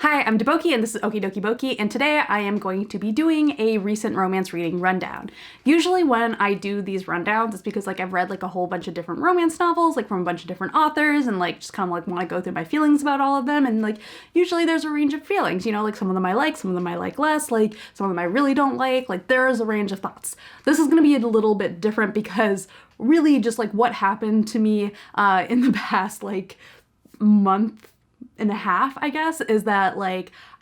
Hi, I'm Deboki and this is Okie Dokie Boki, and today I am going to be doing a recent romance reading rundown. Usually when I do these rundowns, it's because I've read a whole bunch of different romance novels from a bunch of different authors and just kind of want to go through my feelings about all of them, and usually there's a range of feelings, some of them I like, some of them I like less, some of them I really don't like there's a range of thoughts. This is going to be a little bit different because really just what happened to me in the past month and a half, I guess, is that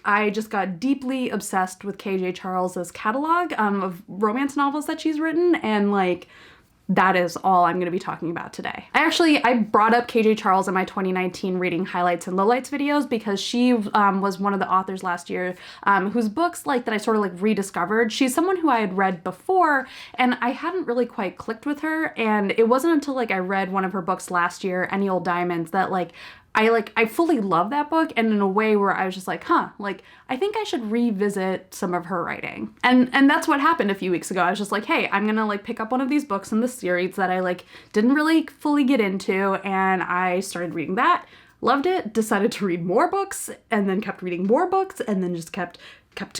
I just got deeply obsessed with KJ Charles's catalog of romance novels that she's written, and that is all I'm going to be talking about today. I brought up KJ Charles in my 2019 reading highlights and lowlights videos because she was one of the authors last year whose books that I sort of rediscovered. She's someone who I had read before and I hadn't really quite clicked with her, and it wasn't until I read one of her books last year, Any Old Diamonds, that I fully love that book, and in a way where I was just I think I should revisit some of her writing. And that's what happened a few weeks ago. I was just hey, I'm gonna pick up one of these books in this series that I didn't really fully get into, and I started reading that, loved it, decided to read more books, and then kept reading more books, and then just kept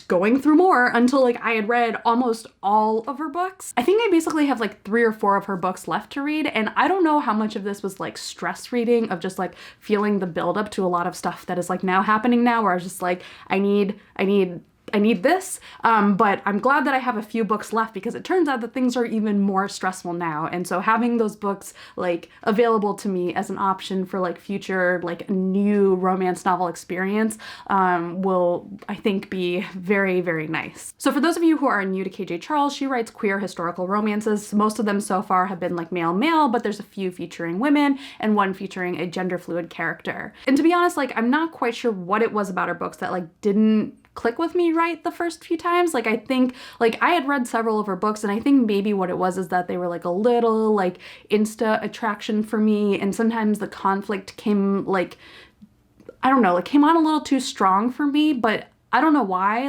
going through more until I had read almost all of her books. I think I basically have 3 or 4 of her books left to read, and I don't know how much of this was stress reading of just feeling the buildup to a lot of stuff that is now happening now, where I was just I need this, but I'm glad that I have a few books left because it turns out that things are even more stressful now, and so having those books available to me as an option for future new romance novel experience will, I think, be very, very nice. So for those of you who are new to KJ Charles, she writes queer historical romances. Most of them so far have been male-male, but there's a few featuring women and one featuring a gender fluid character. And to be honest, I'm not quite sure what it was about her books that didn't click with me right the first few times. I think I had read several of her books, and I think maybe what it was is that they were a little insta attraction for me, and sometimes the conflict came I don't know, came on a little too strong for me, but I don't know why.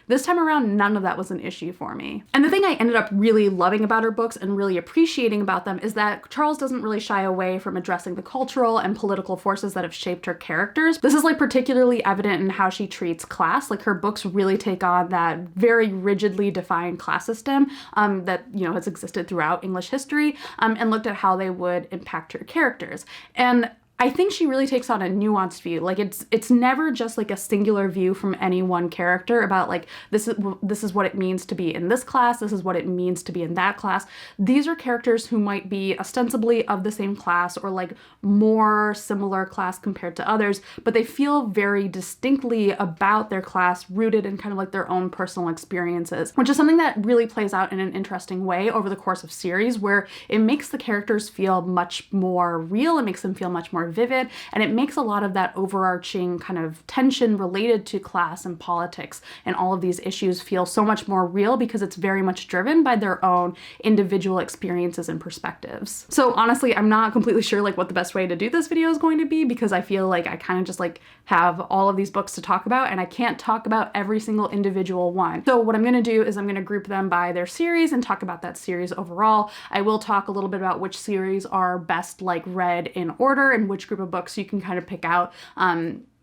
This time around, none of that was an issue for me. And the thing I ended up really loving about her books and really appreciating about them is that Charles doesn't really shy away from addressing the cultural and political forces that have shaped her characters. This is particularly evident in how she treats class. Her books really take on that very rigidly defined class system that has existed throughout English history, and looked at how they would impact her characters. And I think she really takes on a nuanced view. It's never just a singular view from any one character about this is what it means to be in this class, this is what it means to be in that class. These are characters who might be ostensibly of the same class or more similar class compared to others, but they feel very distinctly about their class, rooted in kind of their own personal experiences, which is something that really plays out in an interesting way over the course of series, where it makes the characters feel much more real, it makes them feel much more vivid, and it makes a lot of that overarching kind of tension related to class and politics and all of these issues feel so much more real because it's very much driven by their own individual experiences and perspectives. So honestly, I'm not completely sure what the best way to do this video is going to be, because I feel I kind of just have all of these books to talk about, and I can't talk about every single individual one. So what I'm going to do is I'm going to group them by their series and talk about that series overall. I will talk a little bit about which series are best read in order, and which group of books you can kind of pick out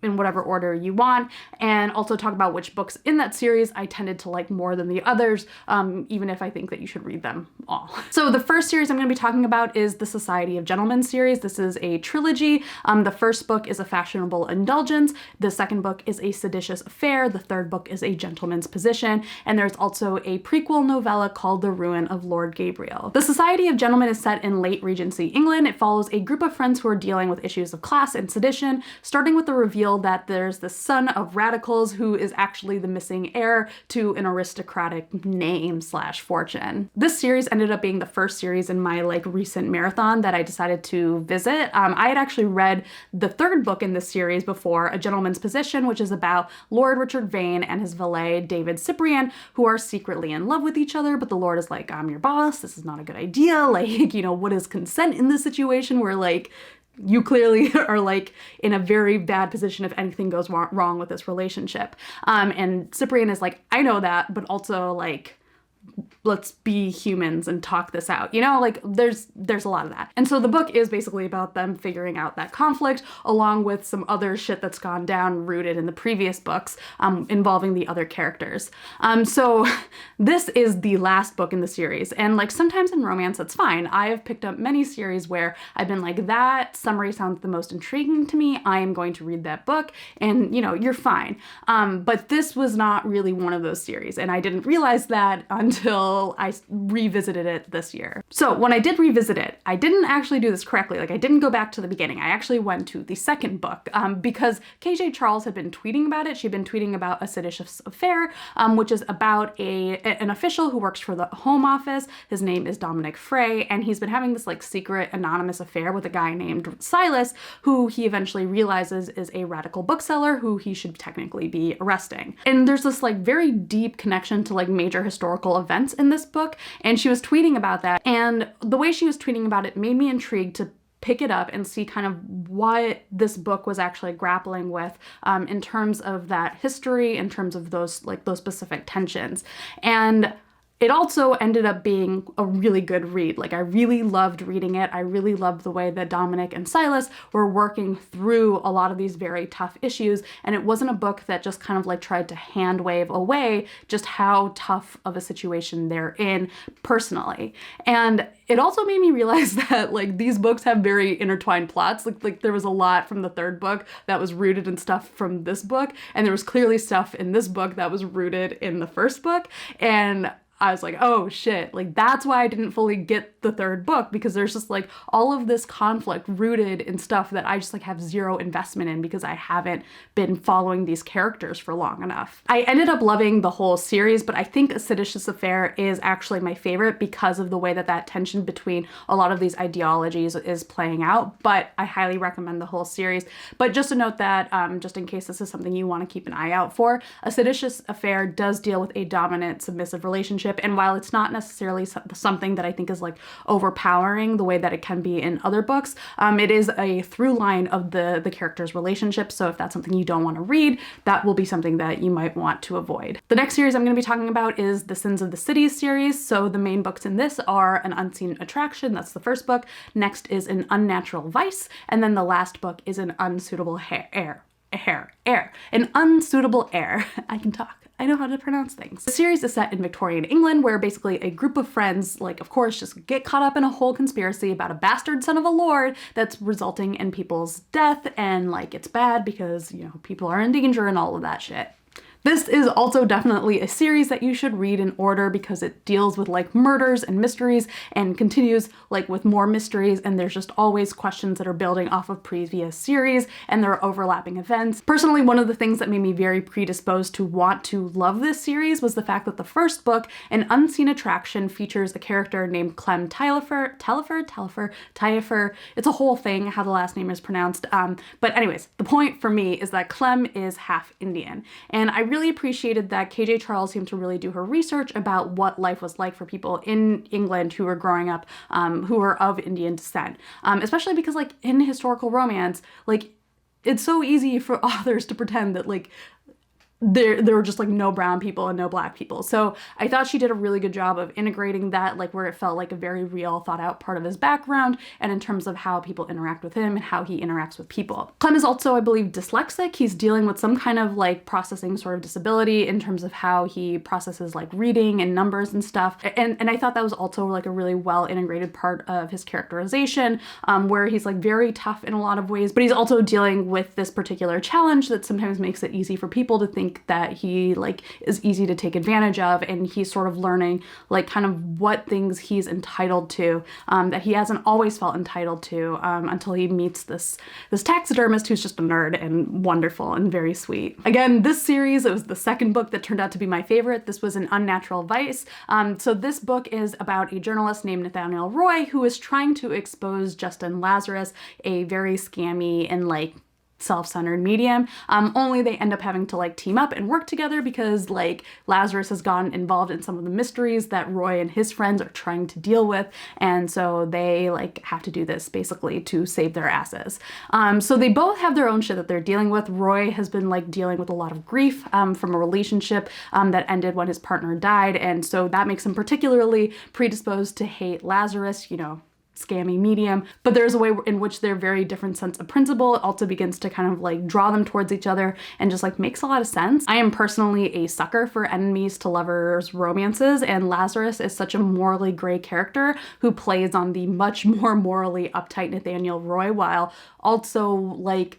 in whatever order you want, and also talk about which books in that series I tended to like more than the others, even if I think that you should read them all. So the first series I'm going to be talking about is the Society of Gentlemen series. This is a trilogy. The first book is A Fashionable Indulgence, the second book is A Seditious Affair, the third book is A Gentleman's Position, and there's also a prequel novella called The Ruin of Lord Gabriel. The Society of Gentlemen is set in late Regency England. It follows a group of friends who are dealing with issues of class and sedition, starting with the reveal that there's the son of radicals who is actually the missing heir to an aristocratic name slash fortune. This series ended up being the first series in my recent marathon that I decided to visit. I had actually read the third book in this series before, A Gentleman's Position, which is about Lord Richard Vane and his valet David Cyprian, who are secretly in love with each other, but the Lord is like, I'm your boss, this is not a good idea, what is consent in this situation where you clearly are in a very bad position if anything goes wrong with this relationship. And Cyprian is like, I know that, but also let's be humans and talk this out. You know, like there's a lot of that. And so the book is basically about them figuring out that conflict along with some other shit that's gone down rooted in the previous books involving the other characters. So this is the last book in the series. And like sometimes in romance, that's fine. I have picked up many series where I've been like, that summary sounds the most intriguing to me. I am going to read that book and you know, you're fine. But this was not really one of those series. And I didn't realize that until I revisited it this year. So when I did revisit it, I didn't actually do this correctly. Like I didn't go back to the beginning. I actually went to the second book because KJ Charles had been tweeting about it. She'd been tweeting about A Seditious Affair, which is about an official who works for the Home Office. His name is Dominic Frey, and he's been having this like secret anonymous affair with a guy named Silas, who he eventually realizes is a radical bookseller who he should technically be arresting. And there's this like very deep connection to like major historical events in this book, and she was tweeting about that, and the way she was tweeting about it made me intrigued to pick it up and see kind of what this book was actually grappling with in terms of that history, in terms of those specific tensions. And it also ended up being a really good read. Like I really loved reading it. I really loved the way that Dominic and Silas were working through a lot of these very tough issues. And it wasn't a book that just kind of like tried to hand wave away just how tough of a situation they're in personally. And it also made me realize that like these books have very intertwined plots. Like there was a lot from the third book that was rooted in stuff from this book. And there was clearly stuff in this book that was rooted in the first book. And I was like, oh shit, like that's why I didn't fully get the third book, because there's just like all of this conflict rooted in stuff that I just like have zero investment in because I haven't been following these characters for long enough. I ended up loving the whole series, but I think A Seditious Affair is actually my favorite because of the way that that tension between a lot of these ideologies is playing out, but I highly recommend the whole series. But just to note that, just in case this is something you want to keep an eye out for, A Seditious Affair does deal with a dominant submissive relationship. And while it's not necessarily something that I think is like overpowering the way that it can be in other books, it is a through line of the characters' relationships. So if that's something you don't want to read, that will be something that you might want to avoid. The next series I'm going to be talking about is the Sins of the Cities series. So the main books in this are An Unseen Attraction. That's the first book. Next is An Unnatural Vice. And then the last book is An Unsuitable Heir. An Unsuitable Heir. I can talk. I know how to pronounce things. The series is set in Victorian England, where basically a group of friends, like of course, just get caught up in a whole conspiracy about a bastard son of a lord that's resulting in people's death, and like it's bad because, you know, people are in danger and all of that shit. This is also definitely a series that you should read in order because it deals with like murders and mysteries and continues like with more mysteries, and there's just always questions that are building off of previous series and there are overlapping events. Personally, one of the things that made me very predisposed to want to love this series was the fact that the first book, An Unseen Attraction, features a character named Clem Taillefer. It's a whole thing how the last name is pronounced. But anyways, the point for me is that Clem is half Indian, and I really appreciated that KJ Charles seemed to really do her research about what life was like for people in England who were growing up, who were of Indian descent. Especially because like in historical romance, like it's so easy for authors to pretend that like there were just like no brown people and no black people. So I thought she did a really good job of integrating that, like where it felt like a very real, thought out part of his background, and in terms of how people interact with him and how he interacts with people. Clem is also, I believe, dyslexic. He's dealing with some kind of like processing sort of disability in terms of how he processes like reading and numbers and stuff. And I thought that was also like a really well integrated part of his characterization, where he's like very tough in a lot of ways, but he's also dealing with this particular challenge that sometimes makes it easy for people to think that he like is easy to take advantage of, and he's sort of learning like kind of what things he's entitled to that he hasn't always felt entitled to until he meets this taxidermist who's just a nerd and wonderful and very sweet. Again, this series, it was the second book that turned out to be my favorite. This was An Unnatural Vice. So this book is about a journalist named Nathaniel Roy who is trying to expose Justin Lazarus, a very scammy and like self-centered medium, only they end up having to like team up and work together because like Lazarus has gotten involved in some of the mysteries that Roy and his friends are trying to deal with, and so they like have to do this basically to save their asses. So they both have their own shit that they're dealing with. Roy has been like dealing with a lot of grief from a relationship that ended when his partner died, and so that makes him particularly predisposed to hate Lazarus, you know, scammy medium. But there's a way in which their very different sense of principle also begins to kind of like draw them towards each other and just like makes a lot of sense. I am personally a sucker for enemies to lovers romances, and Lazarus is such a morally gray character who plays on the much more morally uptight Nathaniel Roy while also like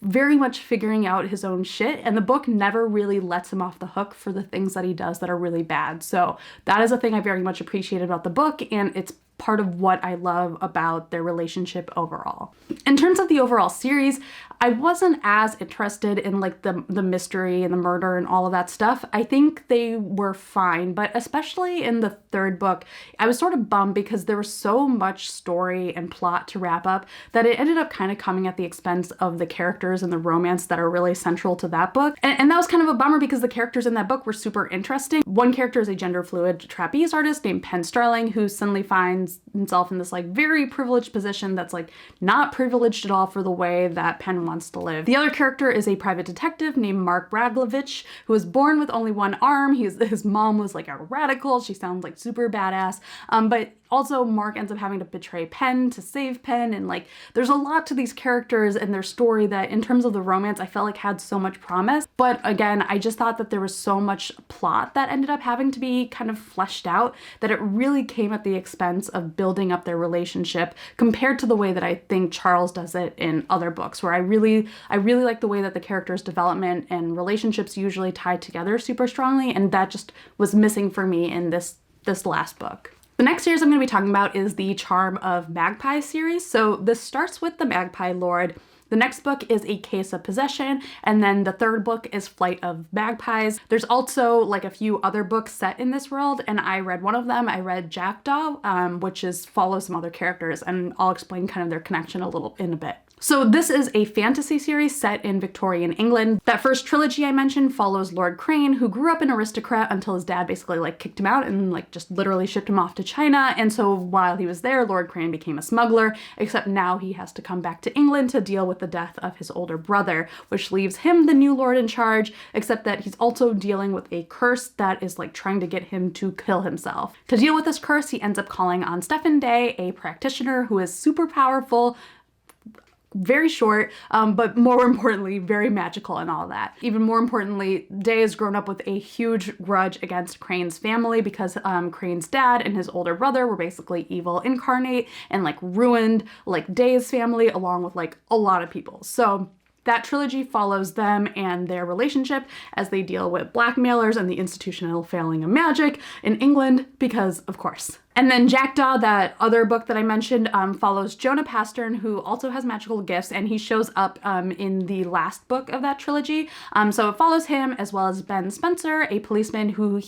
very much figuring out his own shit, and the book never really lets him off the hook for the things that he does that are really bad. So that is a thing I very much appreciated about the book, and it's part of what I love about their relationship overall. In terms of the overall series, I wasn't as interested in like the mystery and the murder and all of that stuff. I think they were fine, but especially in the third book, I was sort of bummed because there was so much story and plot to wrap up that it ended up kind of coming at the expense of the characters and the romance that are really central to that book. And that was kind of a bummer because the characters in that book were super interesting. One character is a gender fluid trapeze artist named Penn Sterling who suddenly finds himself in this like very privileged position that's like not privileged at all for the way that Penn wants to live. The other character is a private detective named Mark Braglovich who was born with only one arm. His mom was like a radical. She sounds like super badass. But also Mark ends up having to betray Penn to save Penn, and like there's a lot to these characters and their story that in terms of the romance I felt like had so much promise. But again, I just thought that there was so much plot that ended up having to be kind of fleshed out that it really came at the expense of building up their relationship compared to the way that I think Charles does it in other books, where I really like the way that the characters' development and relationships usually tie together super strongly, and that just was missing for me in this last book. The next series I'm going to be talking about is the Charm of Magpie series. So this starts with the Magpie Lord. The next book is A Case of Possession, and then the third book is Flight of Magpies. There's also like a few other books set in this world, and I read one of them. I read Jackdaw, which follows some other characters, and I'll explain kind of their connection a little in a bit. So this is a fantasy series set in Victorian England. That first trilogy I mentioned follows Lord Crane, who grew up an aristocrat until his dad basically like kicked him out and like just literally shipped him off to China. And so while he was there, Lord Crane became a smuggler, except now he has to come back to England to deal with the death of his older brother, which leaves him the new lord in charge, except that he's also dealing with a curse that is like trying to get him to kill himself. To deal with this curse, he ends up calling on Stephen Day, a practitioner who is super powerful, very short, but more importantly, very magical and all that. Even more importantly, Day has grown up with a huge grudge against Crane's family because Crane's dad and his older brother were basically evil incarnate and like ruined like Day's family along with like a lot of people. So that trilogy follows them and their relationship as they deal with blackmailers and the institutional failing of magic in England, because of course. And then Jackdaw, that other book that I mentioned, follows Jonah Pastern, who also has magical gifts, and he shows up in the last book of that trilogy. So it follows him as well as Ben Spencer, a policeman who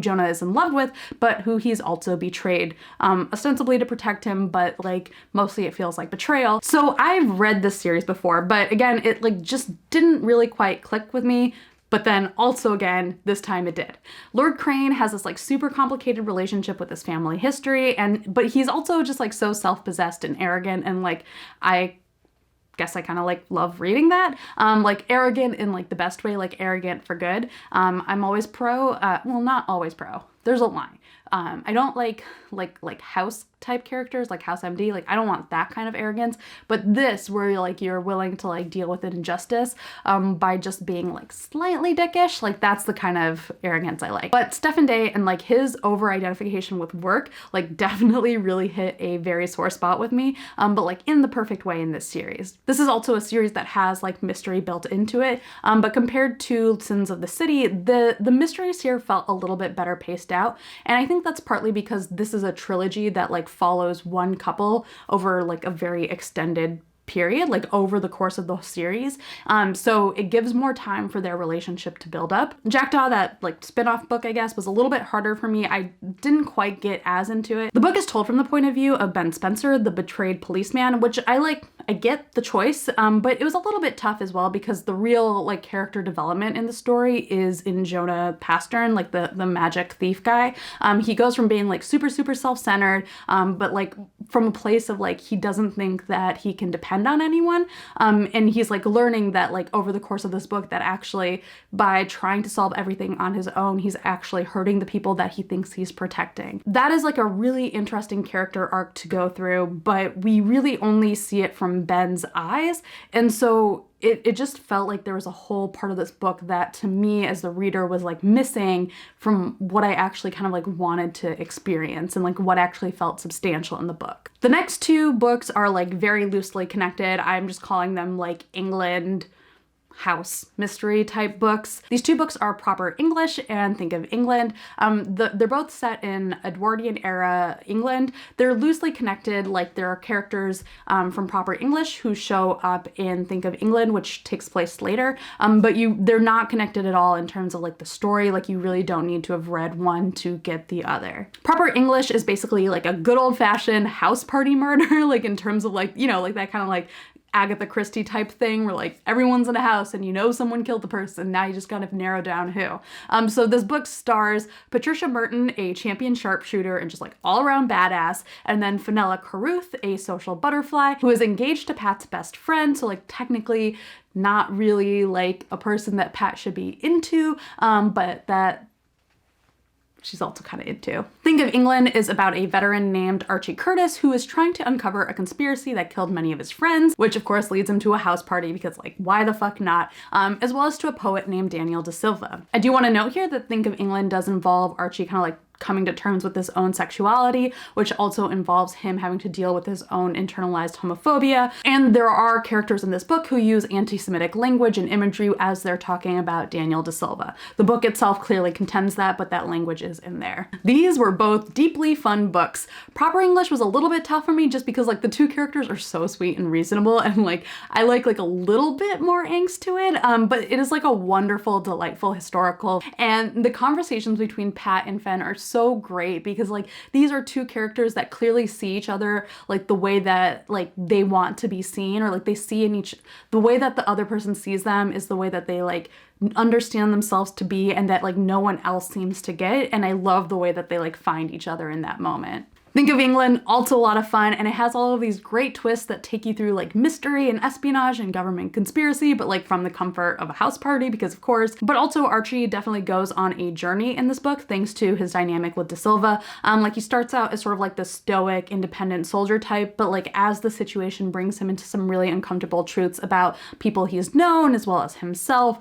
Jonah is in love with, but who he's also betrayed, ostensibly to protect him, but like mostly it feels like betrayal. So I've read this series before, but again, it like just didn't really quite click with me. But then also again, this time it did. Lord Crane has this like super complicated relationship with his family history, but he's also just like so self-possessed and arrogant, and like I guess I kind of like love reading that. Like arrogant in like the best way, like arrogant for good. I'm always pro, well, not always pro. There's a line. I don't like house type characters like House MD. Like I don't want that kind of arrogance, but this where you're willing to like deal with an injustice by just being like slightly dickish, like that's the kind of arrogance I like. But Stephen Day and like his over identification with work like definitely really hit a very sore spot with me, but like in the perfect way in this series. This is also a series that has like mystery built into it, but compared to Sins of the City, the mysteries here felt a little bit better paced out, and I think that's partly because this is a trilogy that like follows one couple over like a very extended period, like over the course of the series. So it gives more time for their relationship to build up. Jackdaw, that like spin-off book, I guess, was a little bit harder for me. I didn't quite get as into it. The book is told from the point of view of Ben Spencer, the betrayed policeman, which I I get the choice, but it was a little bit tough as well because the real like character development in the story is in Jonah Pastern, like the magic thief guy. He goes from being like super self-centered, but like from a place of like he doesn't think that he can depend on anyone, and he's like learning that like over the course of this book that actually by trying to solve everything on his own, he's actually hurting the people that he thinks he's protecting. That is like a really interesting character arc to go through, but we really only see it from Ben's eyes, and so it just felt like there was a whole part of this book that to me as the reader was like missing from what I actually kind of like wanted to experience and like what actually felt substantial in the book. The next two books are like very loosely connected. I'm just calling them like England house mystery type books. These two books are Proper English and Think of England. They're both set in Edwardian era England. They're loosely connected, like there are characters from Proper English who show up in Think of England, which takes place later, but they're not connected at all in terms of like the story. Like you really don't need to have read one to get the other. Proper English is basically like a good old-fashioned house party murder, like in terms of like, you know, like that kind of like Agatha Christie type thing where like everyone's in a house and you know someone killed the person. Now you just gotta narrow down who. So this book stars Patricia Merton, a champion sharpshooter and just like all around badass, and then Fenella Carruth, a social butterfly who is engaged to Pat's best friend. So like technically not really like a person that Pat should be into, but that she's also kind of into. Think of England is about a veteran named Archie Curtis who is trying to uncover a conspiracy that killed many of his friends, which of course leads him to a house party because like why the fuck not, as well as to a poet named Daniel De Silva. I do want to note here that Think of England does involve Archie kind of like coming to terms with his own sexuality, which also involves him having to deal with his own internalized homophobia. And there are characters in this book who use anti-Semitic language and imagery as they're talking about Daniel De Silva. The book itself clearly contends that, but that language is in there. These were both deeply fun books. Proper English was a little bit tough for me just because like the two characters are so sweet and reasonable, and like I like a little bit more angst to it, but it is like a wonderful, delightful historical, and the conversations between Pat and Fen are so great because like these are two characters that clearly see each other like the way that like they want to be seen, or like they see in each, the way that the other person sees them is the way that they like understand themselves to be, and that like no one else seems to get. And I love the way that they like find each other in that moment. Think of England, also a lot of fun, and it has all of these great twists that take you through like mystery and espionage and government conspiracy, but like from the comfort of a house party, because of course. But also Archie definitely goes on a journey in this book thanks to his dynamic with De Silva. Like he starts out as sort of like the stoic, independent soldier type, but like as the situation brings him into some really uncomfortable truths about people he's known as well as himself,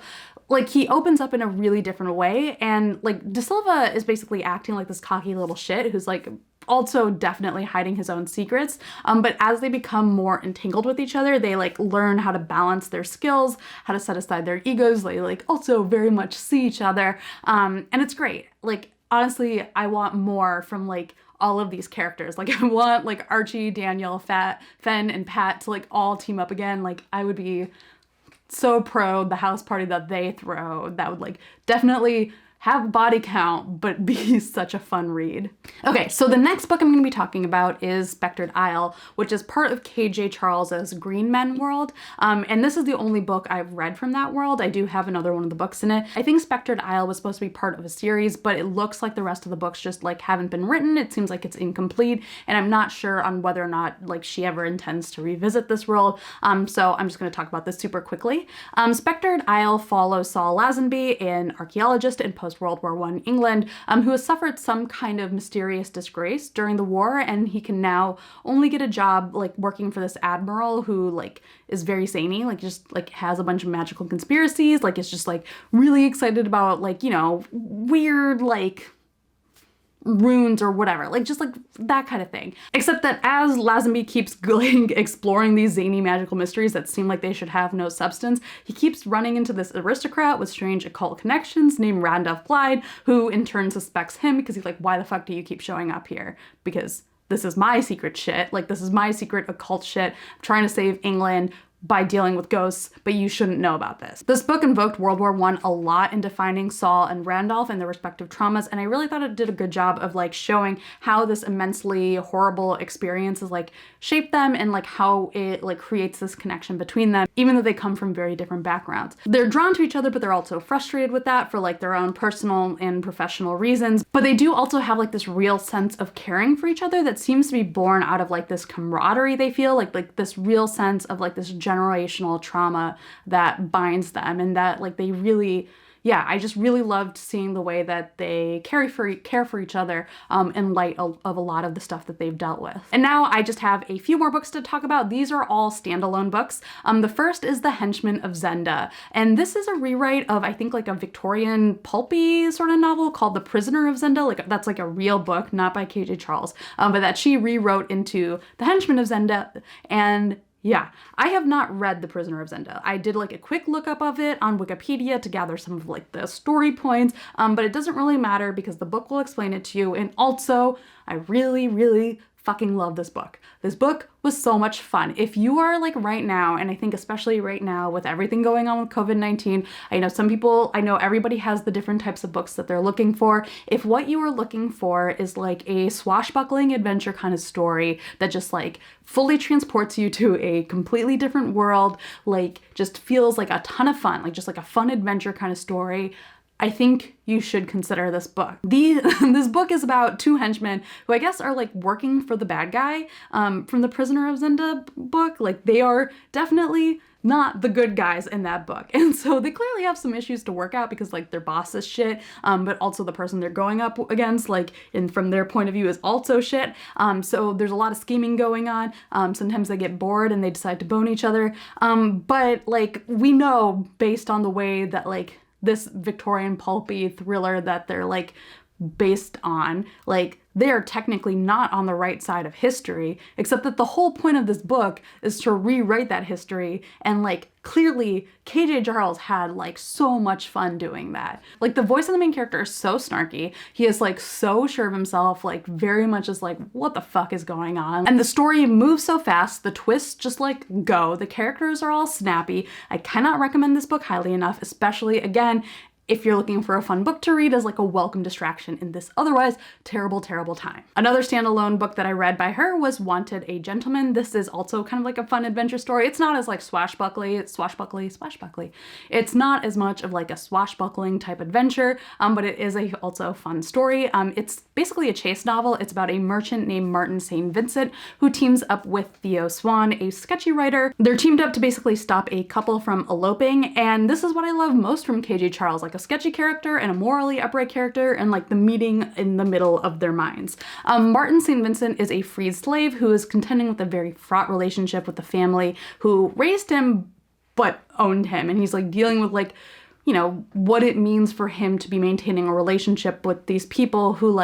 like he opens up in a really different way. And like De Silva is basically acting like this cocky little shit who's like also definitely hiding his own secrets, but as they become more entangled with each other, they like learn how to balance their skills, how to set aside their egos. They like also very much see each other, and it's great. Like honestly, I want more from like all of these characters. Like I want like Archie, Daniel, Fen, and Pat to like all team up again. Like I would be so pro the house party that they throw. That would like definitely have body count, but be such a fun read. Okay, so the next book I'm going to be talking about is Specter Dial, which is part of KJ Charles's Green Men world. And this is the only book I've read from that world. I do have another one of the books in it. I think Specter Dial was supposed to be part of a series, but it looks like the rest of the books just like haven't been written. It seems like it's incomplete, and I'm not sure on whether or not like she ever intends to revisit this world. So I'm just going to talk about this super quickly. Specter Dial follows Saul Lazenby, an archaeologist in post-World War I England, who has suffered some kind of mysterious disgrace during the war, and he can now only get a job like working for this admiral who like is very zany, like just like has a bunch of magical conspiracies, like is just like really excited about like, you know, weird like runes or whatever, like just like that kind of thing. Except that as Lazenby keeps going exploring these zany magical mysteries that seem like they should have no substance, he keeps running into this aristocrat with strange occult connections named Randolph Clyde, who in turn suspects him because he's like, why the fuck do you keep showing up here? Because this is my secret shit. Like, this is my secret occult shit. I'm trying to save England. by dealing with ghosts, but you shouldn't know about this. This book invoked World War I a lot in defining Saul and Randolph and their respective traumas, and I really thought it did a good job of like showing how this immensely horrible experience has like shaped them and like how it like creates this connection between them, even though they come from very different backgrounds. They're drawn to each other, but they're also frustrated with that for like their own personal and professional reasons. But they do also have like this real sense of caring for each other that seems to be born out of like this camaraderie they feel, like this real sense of like this generational trauma that binds them, and that like they really, yeah, I just really loved seeing the way that they care for each other in light of a lot of the stuff that they've dealt with. And now I just have a few more books to talk about. These are all standalone books. The first is The Henchman of Zenda, and this is a rewrite of, I think, like a Victorian pulpy sort of novel called The Prisoner of Zenda. Like that's like a real book, not by KJ Charles, but that she rewrote into The Henchman of Zenda. And yeah, I have not read The Prisoner of Zenda. I did like a quick lookup of it on Wikipedia to gather some of like the story points, but it doesn't really matter because the book will explain it to you. And also, I really, really fucking love this book. This book was so much fun. If you are like right now, and I think especially right now with everything going on with COVID-19, I know everybody has the different types of books that they're looking for. If what you are looking for is like a swashbuckling adventure kind of story that just like fully transports you to a completely different world, like just feels like a ton of fun, like just like a fun adventure kind of story, I think you should consider this book. This book is about two henchmen who I guess are like working for the bad guy from the Prisoner of Zenda book. Like they are definitely not the good guys in that book. And so they clearly have some issues to work out because like their boss is shit, but also the person they're going up against, like, and from their point of view is also shit. So there's a lot of scheming going on. Sometimes they get bored and they decide to bone each other. But like we know based on the way that like this Victorian pulpy thriller that they're like based on, like they are technically not on the right side of history, except that the whole point of this book is to rewrite that history. And like clearly KJ Charles had like so much fun doing that. Like the voice of the main character is so snarky. He is like so sure of himself, like very much is like, what the fuck is going on? And the story moves so fast, the twists just like go. The characters are all snappy. I cannot recommend this book highly enough, especially again, if you're looking for a fun book to read as like a welcome distraction in this otherwise terrible, terrible time. Another standalone book that I read by her was Wanted a Gentleman. This is also kind of like a fun adventure story. It's not as like swashbuckly. It's not as much of like a swashbuckling type adventure, but it is also a fun story. It's basically a chase novel. It's about a merchant named Martin St. Vincent who teams up with Theo Swan, a sketchy writer. They're teamed up to basically stop a couple from eloping, and this is what I love most from KJ Charles, like a sketchy character and a morally upright character and like the meeting in the middle of their minds. Martin St. Vincent is a freed slave who is contending with a very fraught relationship with the family who raised him but owned him, and he's like dealing with like, you know, what it means for him to be maintaining a relationship with these people who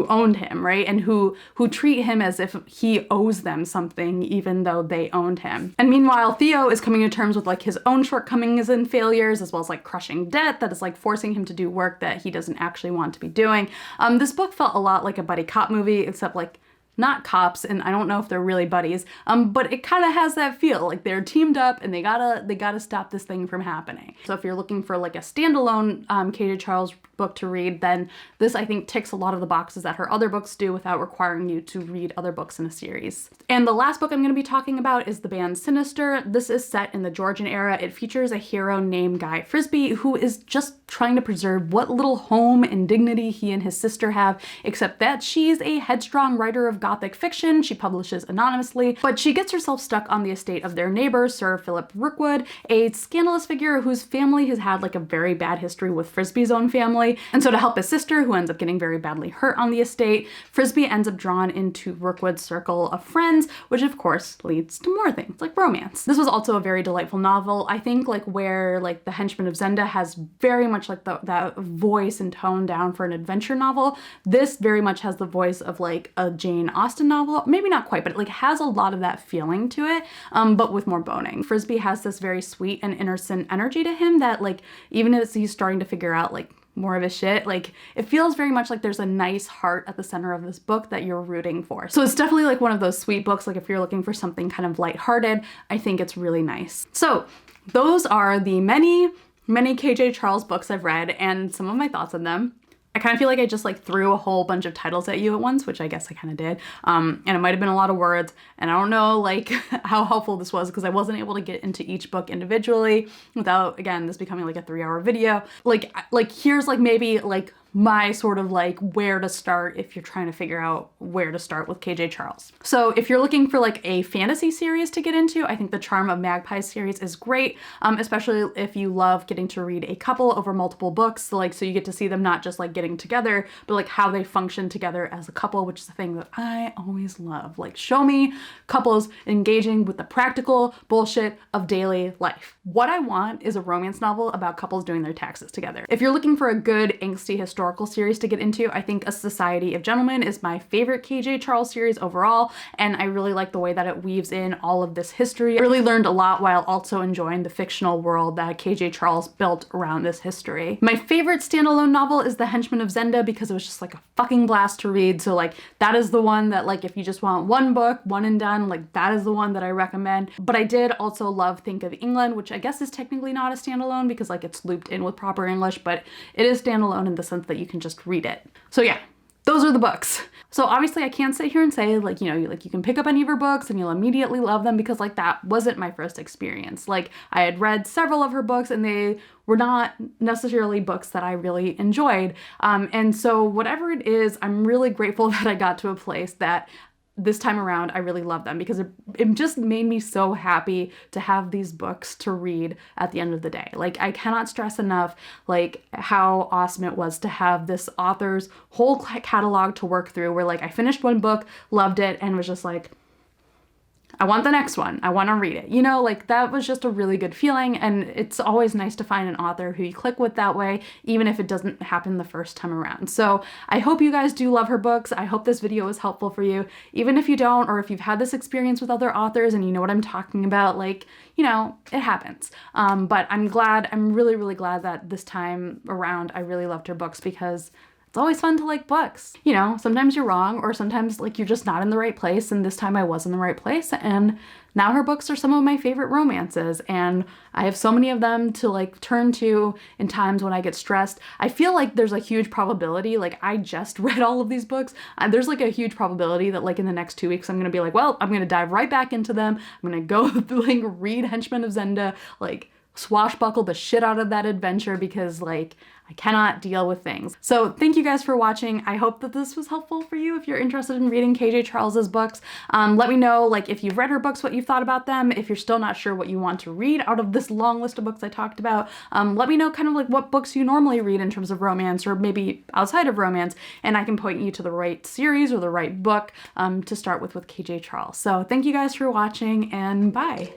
owned him, right? And who treat him as if he owes them something even though they owned him. And meanwhile, Theo is coming to terms with like his own shortcomings and failures, as well as like crushing debt that is like forcing him to do work that he doesn't actually want to be doing. This book felt a lot like a buddy cop movie, except like not cops, and I don't know if they're really buddies, but it kind of has that feel like they're teamed up and they gotta stop this thing from happening. So if you're looking for like a standalone KJ Charles book to read, then this I think ticks a lot of the boxes that her other books do without requiring you to read other books in a series. And the last book I'm going to be talking about is The Band Sinister. This is set in the Georgian era. It features a hero named Guy Frisbee who is just trying to preserve what little home and dignity he and his sister have, except that she's a headstrong writer of Gothic fiction. She publishes anonymously, but she gets herself stuck on the estate of their neighbor, Sir Philip Rookwood, a scandalous figure whose family has had like a very bad history with Frisbee's own family. And so to help his sister, who ends up getting very badly hurt on the estate, Frisbee ends up drawn into Rookwood's circle of friends, which of course leads to more things like romance. This was also a very delightful novel. I think like where like The Henchman of Zenda has very much like that voice and tone down for an adventure novel, this very much has the voice of like a Jane Austen novel. Maybe not quite, but it like has a lot of that feeling to it, but with more boning. Frisbee has this very sweet and innocent energy to him that like even as he's starting to figure out like more of his shit. Like, it feels very much like there's a nice heart at the center of this book that you're rooting for. So it's definitely like one of those sweet books. Like if you're looking for something kind of lighthearted, I think it's really nice. So those are the many KJ Charles books I've read and some of my thoughts on them. I kind of feel like I just like threw a whole bunch of titles at you at once, which I guess I kind of did. And it might have been a lot of words, and I don't know like how helpful this was because I wasn't able to get into each book individually without, again, this becoming like a 3-hour video. Like here's like maybe like my sort of like where to start if you're trying to figure out where to start with KJ Charles. So if you're looking for like a fantasy series to get into, I think the Charm of Magpies series is great, especially if you love getting to read a couple over multiple books. So you get to see them not just like getting together, but like how they function together as a couple, which is the thing that I always love. Like, show me couples engaging with the practical bullshit of daily life. What I want is a romance novel about couples doing their taxes together. If you're looking for a good angsty historical series to get into, I think A Society of Gentlemen is my favorite KJ Charles series overall, and I really like the way that it weaves in all of this history. I really learned a lot while also enjoying the fictional world that KJ Charles built around this history. My favorite standalone novel is The Henchman of Zenda because it was just like a fucking blast to read. So like that is the one that like if you just want one book, one and done, like that is the one that I recommend. But I did also love Think of England, which I guess is technically not a standalone because like it's looped in with proper English, but it is standalone in the sense that you can just read it. So yeah, those are the books. So obviously I can't sit here and say like, you know, like you can pick up any of her books and you'll immediately love them because like that wasn't my first experience. Like I had read several of her books and they were not necessarily books that I really enjoyed. And so whatever it is, I'm really grateful that I got to a place that this time around, I really love them because it just made me so happy to have these books to read at the end of the day. Like, I cannot stress enough, like, how awesome it was to have this author's whole catalog to work through where, like, I finished one book, loved it, and was just like, I want the next one. I want to read it. You know, like that was just a really good feeling, and it's always nice to find an author who you click with that way, even if it doesn't happen the first time around. So I hope you guys do love her books. I hope this video was helpful for you. Even if you don't, or if you've had this experience with other authors and you know what I'm talking about, like, you know, it happens. But I'm really, really glad that this time around I really loved her books because it's always fun to like books. You know, sometimes you're wrong or sometimes like you're just not in the right place, and this time I was in the right place, and now her books are some of my favorite romances, and I have so many of them to like turn to in times when I get stressed. I feel like there's a huge probability, like I just read all of these books, there's like a huge probability that like in the next 2 weeks I'm gonna be like, well, I'm gonna dive right back into them. I'm gonna go like read Henchman of Zenda, like swashbuckle the shit out of that adventure because like I cannot deal with things. So thank you guys for watching. I hope that this was helpful for you if you're interested in reading KJ Charles's books. Let me know like if you've read her books, what you thought about them. If you're still not sure what you want to read out of this long list of books I talked about, let me know kind of like what books you normally read in terms of romance or maybe outside of romance, and I can point you to the right series or the right book to start with KJ Charles. So thank you guys for watching, and bye.